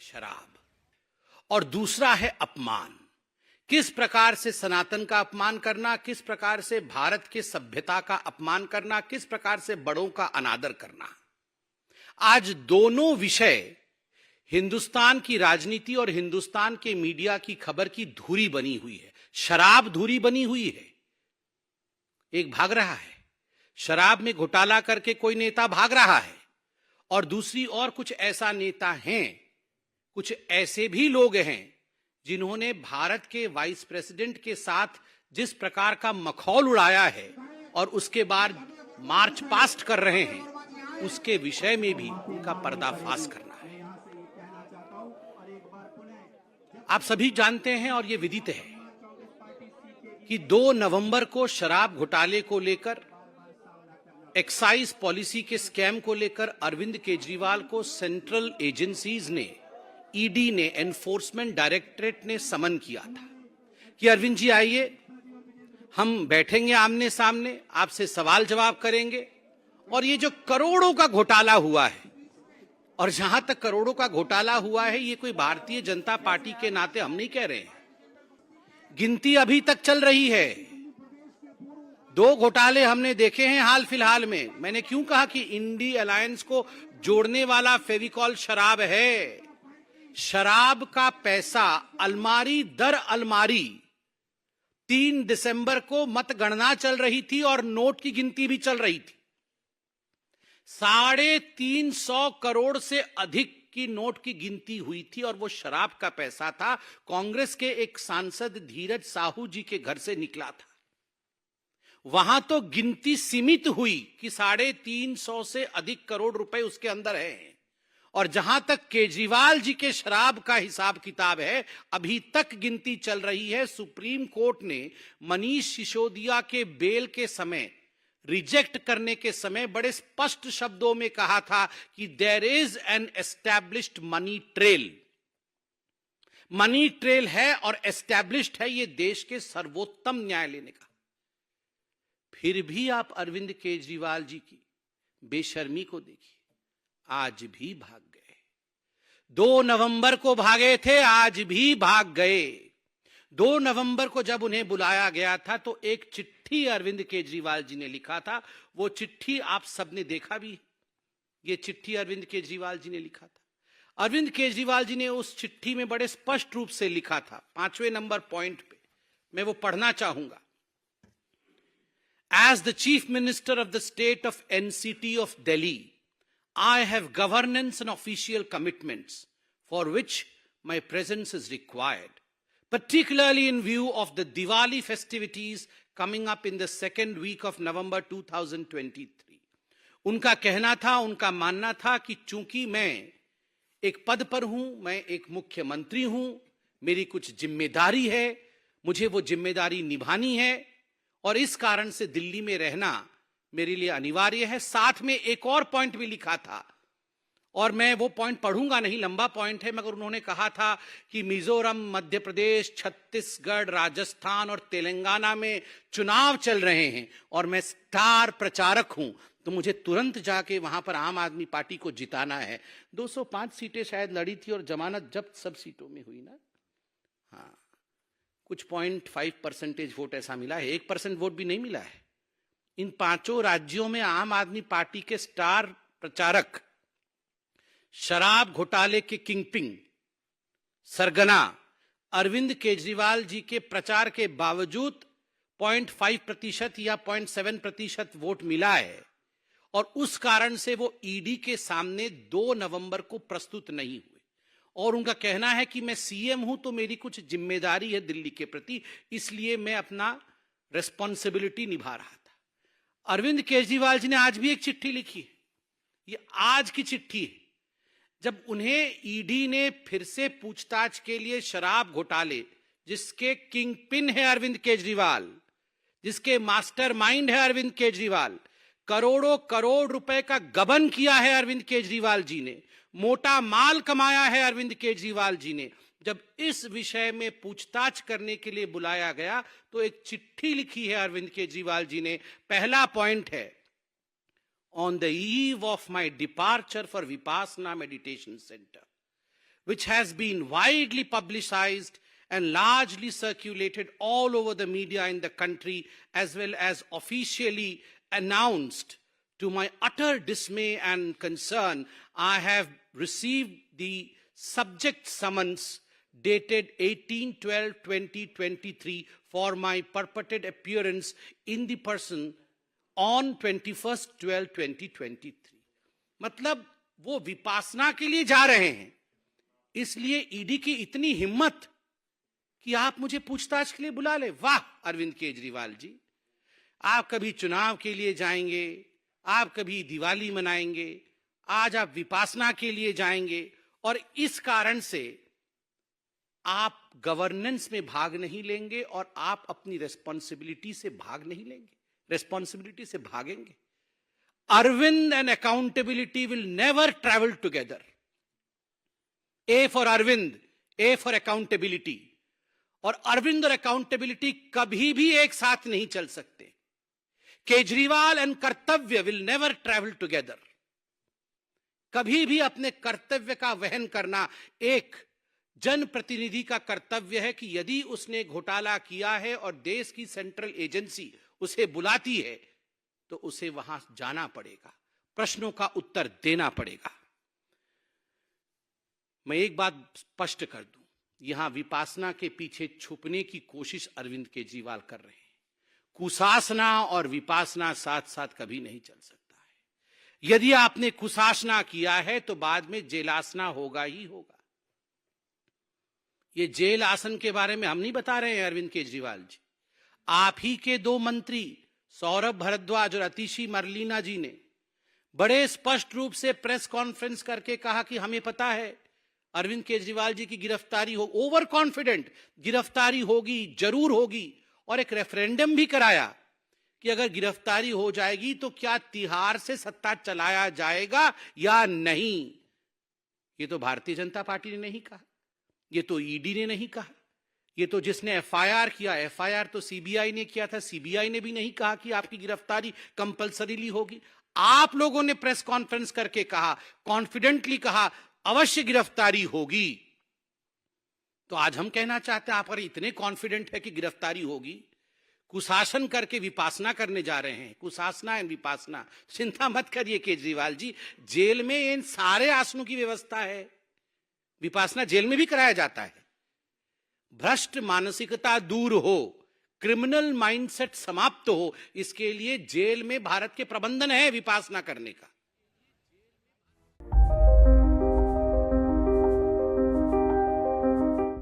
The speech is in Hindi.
शराब और दूसरा है अपमान। किस प्रकार से सनातन का अपमान करना, किस प्रकार से भारत के सभ्यता का अपमान करना, किस प्रकार से बड़ों का अनादर करना। आज दोनों विषय हिंदुस्तान की राजनीति और हिंदुस्तान के मीडिया की खबर की धुरी बनी हुई है। शराब धुरी बनी हुई है। एक भाग रहा है, शराब में घोटाला करके कोई नेता भाग रहा है, और दूसरी ओर कुछ ऐसा नेता हैं, कुछ ऐसे भी लोग हैं जिन्होंने भारत के वाइस प्रेसिडेंट के साथ जिस प्रकार का मखौल उड़ाया है और उसके बाद मार्च पास्ट कर रहे हैं, उसके विषय में भी उनका पर्दाफाश करना है। आप सभी जानते हैं और यह विदित है कि 2 नवंबर को शराब घोटाले को लेकर, एक्साइज पॉलिसी के स्कैम को लेकर अरविंद केजरीवाल को सेंट्रल एजेंसीज ने, ईडी ने, एनफोर्समेंट डायरेक्टरेट ने समन किया था कि अरविंद जी आइए, हम बैठेंगे आमने सामने, आपसे सवाल जवाब करेंगे। और ये जो करोड़ों का घोटाला हुआ है, और जहां तक करोड़ों का घोटाला हुआ है, ये कोई भारतीय जनता पार्टी के नाते हम नहीं कह रहे हैं, गिनती अभी तक चल रही है। 2 घोटाले हमने देखे हैं हाल फिलहाल में। मैंने क्यों कहा कि इंडी अलायंस को जोड़ने वाला फेविकॉल शराब है। शराब का पैसा अलमारी दर अलमारी 3 दिसंबर को मतगणना चल रही थी और नोट की गिनती भी चल रही थी। 350 करोड़ से अधिक की नोट की गिनती हुई थी और वो शराब का पैसा था। कांग्रेस के एक सांसद धीरज साहू जी के घर से निकला था। वहां तो गिनती सीमित हुई कि 350 से अधिक करोड़ रुपए उसके अंदर है। और जहां तक केजरीवाल जी के शराब का हिसाब किताब है, अभी तक गिनती चल रही है। सुप्रीम कोर्ट ने मनीष सिसोदिया के बेल के समय, रिजेक्ट करने के समय, बड़े स्पष्ट शब्दों में कहा था कि there is an established money trail. Money trail है और एस्टैब्लिश्ड है, ये देश के सर्वोत्तम न्यायालय ने कहा। फिर भी आप अरविंद केजरीवाल जी की बेशर्मी को देखिए, आज भी भाग गए। 2 नवंबर को भागे थे, आज भी भाग गए। 2 नवंबर को जब उन्हें बुलाया गया था तो एक चिट्ठी अरविंद केजरीवाल जी ने लिखा था। वो चिट्ठी आप सबने देखा भी। ये चिट्ठी अरविंद केजरीवाल जी ने लिखा था। अरविंद केजरीवाल जी ने उस चिट्ठी में बड़े स्पष्ट रूप से लिखा था, 5वें नंबर पॉइंट पे मैं वो पढ़ना चाहूंगा। As the Chief Minister of the State of NCT of Delhi, I have governance and official commitments for which my presence is required, particularly in view of the Diwali festivities coming up in the second week of November 2023. उनका कहना था, उनका मानना था कि चूंकि मैं एक पद पर हूं, मैं एक मुख्यमंत्री हूं, मेरी कुछ जिम्मेदारी है, मुझे वो जिम्मेदारी निभानी है और इस कारण से दिल्ली में रहना मेरे लिए अनिवार्य है। साथ में एक और पॉइंट भी लिखा था और मैं वो पॉइंट पढ़ूंगा नहीं, लंबा पॉइंट है, मगर उन्होंने कहा था कि मिजोरम, मध्य प्रदेश, छत्तीसगढ़, राजस्थान और तेलंगाना में चुनाव चल रहे हैं और मैं स्टार प्रचारक हूं, तो मुझे तुरंत जाके वहां पर आम आदमी पार्टी को जिताना है। 205 सीटें शायद लड़ी थी और जमानत जब्त सब सीटों में हुई ना। हाँ, कुछ 0.5% वोट ऐसा मिला है, 1% वोट भी नहीं मिला है। इन 5 राज्यों में आम आदमी पार्टी के स्टार प्रचारक, शराब घोटाले के किंगपिन, सरगना अरविंद केजरीवाल जी के प्रचार के बावजूद 0.5% या 0.7% वोट मिला है और उस कारण से वो ईडी के सामने 2 नवंबर को प्रस्तुत नहीं हुए। और उनका कहना है कि मैं सीएम हूं तो मेरी कुछ जिम्मेदारी है दिल्ली के प्रति, इसलिए मैं अपना रिस्पॉन्सिबिलिटी निभा रहा था। अरविंद केजरीवाल जी ने आज भी एक चिट्ठी लिखी है, ये आज की चिट्ठी है, जब उन्हें ईडी ने फिर से पूछताछ के लिए शराब घोटाले, जिसके किंग पिन है अरविंद केजरीवाल, जिसके मास्टरमाइंड है अरविंद केजरीवाल, करोड़ों करोड़ रुपए का गबन किया है अरविंद केजरीवाल जी ने, मोटा माल कमाया है अरविंद केजरीवाल जी ने, जब इस विषय में पूछताछ करने के लिए बुलाया गया तो एक चिट्ठी लिखी है अरविंद केजरीवाल जी ने। पहला पॉइंट है, on the eve of my departure for Vipassana meditation centre, which has been widely publicized and largely circulated all over the media in the country, as well as officially announced. To my utter dismay and concern, I have received the subject summons dated 18/12/2023 for my purported appearance in the person on 21/12/2023. मतलब वो विपासना के लिए जा रहे हैं, इसलिए ईडी की इतनी हिम्मत कि आप मुझे पूछताछ के लिए बुला ले। वाह अरविंद केजरीवाल जी, आप कभी चुनाव के लिए जाएंगे, आप कभी दिवाली मनाएंगे, आज आप विपासना के लिए जाएंगे और इस कारण से आप गवर्नेंस में भाग नहीं लेंगे और आप अपनी रेस्पॉन्सिबिलिटी से भाग नहीं लेंगे, रेस्पॉन्सिबिलिटी से भागेंगे। Arvind and accountability will never travel together. A for Arvind, A for accountability. और अरविंद और अकाउंटेबिलिटी कभी भी एक साथ नहीं चल सकते। केजरीवाल एंड कर्तव्य विल नेवर ट्रैवल टुगेदर। कभी भी अपने कर्तव्य का वहन करना एक जनप्रतिनिधि का कर्तव्य है कि यदि उसने घोटाला किया है और देश की सेंट्रल एजेंसी उसे बुलाती है तो उसे वहां जाना पड़ेगा, प्रश्नों का उत्तर देना पड़ेगा। मैं एक बात स्पष्ट कर दूं, यहां विपासना के पीछे छुपने की कोशिश अरविंद केजरीवाल कर रहे हैं। कुशासना और विपासना साथ साथ कभी नहीं चल सकता है। यदि आपने कुशासना किया है तो बाद में जेलासना होगा ही होगा। ये जेल आसन के बारे में हम नहीं बता रहे हैं अरविंद केजरीवाल जी, आप ही के दो मंत्री सौरभ भारद्वाज और अतिशी मरलीना जी ने बड़े स्पष्ट रूप से प्रेस कॉन्फ्रेंस करके कहा कि हमें पता है अरविंद केजरीवाल जी की गिरफ्तारी हो, ओवर कॉन्फिडेंट गिरफ्तारी होगी, जरूर होगी, और एक रेफरेंडम भी कराया कि अगर गिरफ्तारी हो जाएगी तो क्या तिहाड़ से सत्ता चलाया जाएगा या नहीं। ये तो भारतीय जनता पार्टी ने नहीं कहा, ये तो ईडी ने नहीं कहा, ये तो जिसने एफआईआर किया, एफआईआर तो सीबीआई ने किया था, सीबीआई ने भी नहीं कहा कि आपकी गिरफ्तारी कंपल्सरीली होगी। आप लोगों ने प्रेस कॉन्फ्रेंस करके कहा, कॉन्फिडेंटली कहा अवश्य गिरफ्तारी होगी। तो आज हम कहना चाहते हैं आप अगर इतने कॉन्फिडेंट है कि गिरफ्तारी होगी, कुशासन करके विपासना करने जा रहे हैं, कुशासना एंड विपासना, चिंता मत करिए केजरीवाल जी, जेल में इन सारे आसनों की व्यवस्था है, विपासना जेल में भी कराया जाता है। भ्रष्ट मानसिकता दूर हो, क्रिमिनल माइंडसेट समाप्त हो, इसके लिए जेल में भारत के प्रबंधन है विपासना करने का।